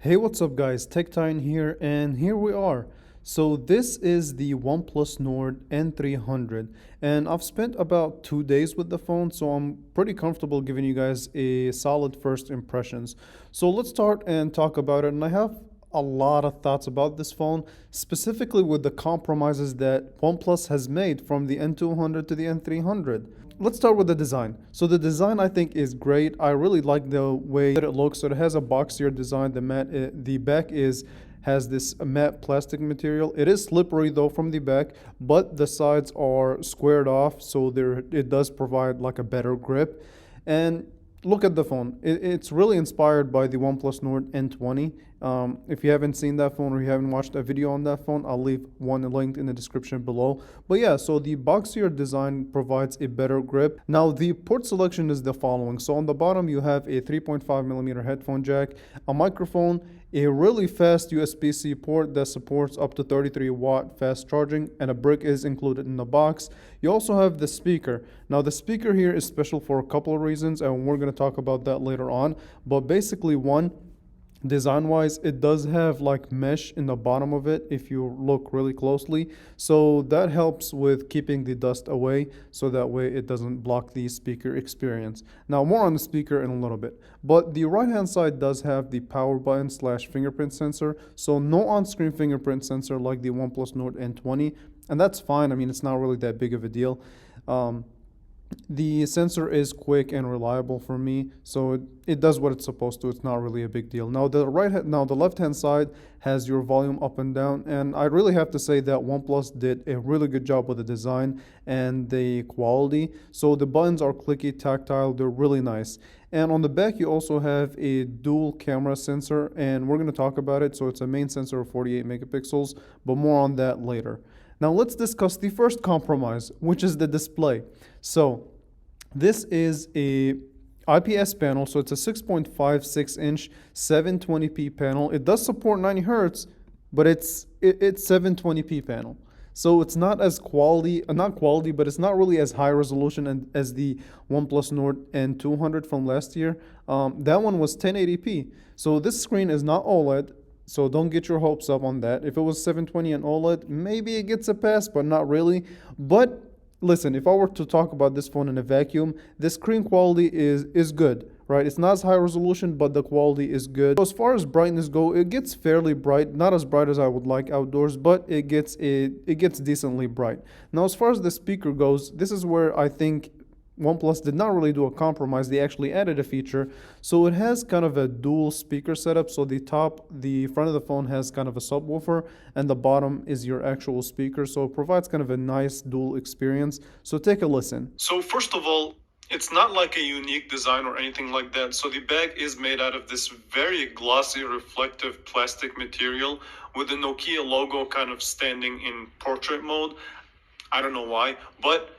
Hey, what's up guys? TechTine here, and here we are. So this is the OnePlus Nord N300, and I've spent about 2 days with the phone, so I'm pretty comfortable giving you guys a solid first impressions. So let's start and talk about it, and I have a lot of thoughts about this phone, specifically with the compromises that OnePlus has made from the N200 to the N300. Let's start with the design. So the design I think is great. I really like the way that it looks. So it has a boxier design. The back has this matte plastic material. It is slippery though from the back, but the sides are squared off, so it does provide like a better grip. And look at the phone. It's really inspired by the OnePlus Nord N20. If you haven't seen that phone or you haven't watched a video on that phone, I'll leave one linked in the description below. But yeah, so the boxier design provides a better grip. Now the port selection is the following. So on the bottom you have a 3.5mm headphone jack, a microphone, a really fast USB-C port that supports up to 33-watt fast charging, and a brick is included in the box. You also have the speaker. Now the speaker here is special for a couple of reasons, and we're going to talk about that later on. But basically, one, design wise, it does have like mesh in the bottom of it if you look really closely, so that helps with keeping the dust away, so that way it doesn't block the speaker experience. Now more on the speaker in a little bit, but the right hand side does have the power button slash fingerprint sensor, so no on-screen fingerprint sensor like the OnePlus Nord N20, and that's fine. I mean, it's not really that big of a deal. The sensor is quick and reliable for me, so it does what it's supposed to. It's not really a big deal. Now the left hand side has your volume up and down, and I really have to say that OnePlus did a really good job with the design and the quality. So the buttons are clicky, tactile, they're really nice. And on the back you also have a dual camera sensor, and we're going to talk about it. So it's a main sensor of 48 megapixels, but more on that later. Now let's discuss the first compromise, which is the display. So this is a IPS panel, so it's a 6.56 inch 720p panel. It does support 90 hertz, but it's 720p panel. So it's not as not quality, but it's not really as high resolution as the OnePlus Nord N200 from last year. That one was 1080p. So this screen is not OLED. So don't get your hopes up on that. If it was 720 and OLED, maybe it gets a pass, but not really. But listen, if I were to talk about this phone in a vacuum, the screen quality is good, right? It's not as high resolution, but the quality is good. So as far as brightness go, it gets fairly bright. Not as bright as I would like outdoors, but it gets decently bright. Now, as far as the speaker goes, this is where I think OnePlus did not really do a compromise. They actually added a feature. So it has kind of a dual speaker setup. So the front of the phone has kind of a subwoofer, and the bottom is your actual speaker. So it provides kind of a nice dual experience. So take a listen. So first of all, it's not like a unique design or anything like that. So the back is made out of this very glossy, reflective plastic material with the Nokia logo kind of standing in portrait mode. I don't know why, but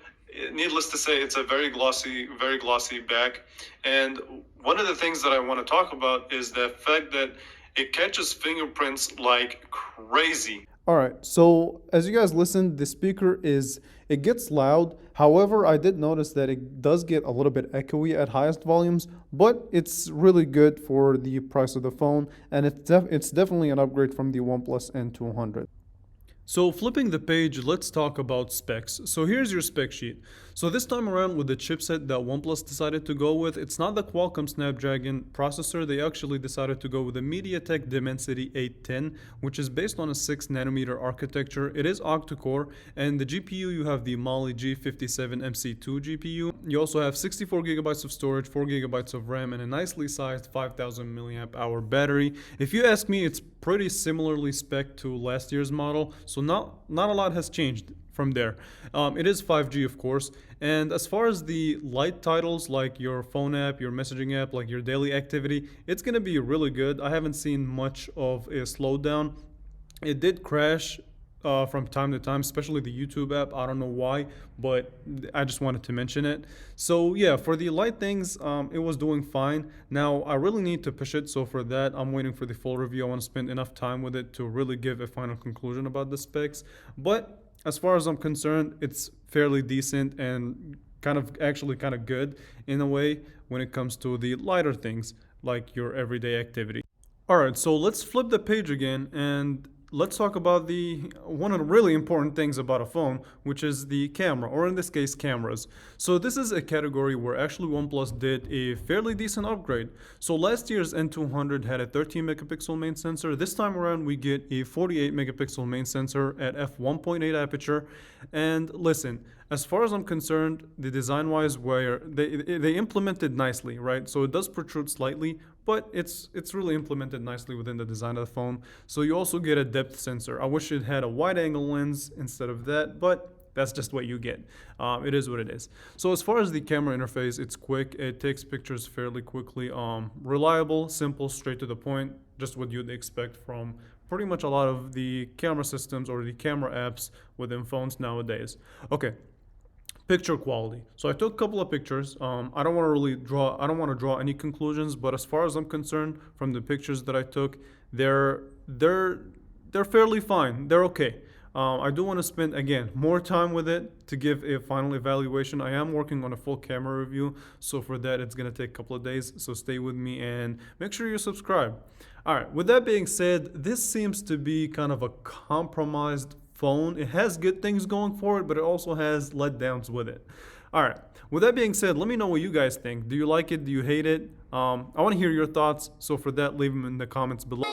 needless to say, it's a very glossy back. And one of the things that I want to talk about is the fact that it catches fingerprints like crazy. All right, so as you guys listen, the speaker it gets loud. However, I did notice that it does get a little bit echoey at highest volumes, but it's really good for the price of the phone, and it's definitely an upgrade from the OnePlus N200. So flipping the page, let's talk about specs. So here's your spec sheet. So this time around with the chipset that OnePlus decided to go with, it's not the Qualcomm Snapdragon processor. They actually decided to go with the MediaTek Dimensity 810, which is based on a 6nm architecture. It is octa-core, and the GPU, you have the Mali G57MC2 GPU. You also have 64GB of storage, 4GB of RAM, and a nicely sized 5000 mAh battery. If you ask me, it's pretty similarly spec'd to last year's model, so not a lot has changed from there. It is 5G, of course, and as far as the light titles like your phone app, your messaging app, like your daily activity, it's going to be really good. I haven't seen much of a slowdown. It did crash from time to time, especially the YouTube app. I don't know why, but I just wanted to mention it. So yeah, for the light things, it was doing fine. Now I really need to push it, so for that I'm waiting for the full review. I want to spend enough time with it to really give a final conclusion about the specs. But as far as I'm concerned, it's fairly decent and kind of good in a way when it comes to the lighter things like your everyday activity. All right, so let's flip the page again and let's talk about the one of the really important things about a phone, which is the camera, or in this case, cameras. So this is a category where actually OnePlus did a fairly decent upgrade. So last year's N200 had a 13 megapixel main sensor. This time around, we get a 48 megapixel main sensor at f1.8 aperture. And listen, as far as I'm concerned, the design-wise, where they implemented nicely, right? So it does protrude slightly, but it's really implemented nicely within the design of the phone. So you also get a depth sensor. I wish it had a wide-angle lens instead of that, but that's just what you get. It is what it is. So as far as the camera interface, it's quick. It takes pictures fairly quickly. Reliable, simple, straight to the point. Just what you'd expect from pretty much a lot of the camera systems or the camera apps within phones nowadays. Okay, picture quality. So I took a couple of pictures. I don't want to really draw. I don't want to draw any conclusions, but as far as I'm concerned, from the pictures that I took, they're they're they're fairly fine. They're okay. I do want to spend again more time with it to give a final evaluation. I am working on a full camera review, so for that it's gonna take a couple of days. So stay with me and make sure you subscribe. All right. With that being said, this seems to be kind of a compromised phone. It has good things going for it, but it also has letdowns with it. All right. With that being said, let me know what you guys think. Do you like it? Do you hate it? I want to hear your thoughts. So for that, leave them in the comments below.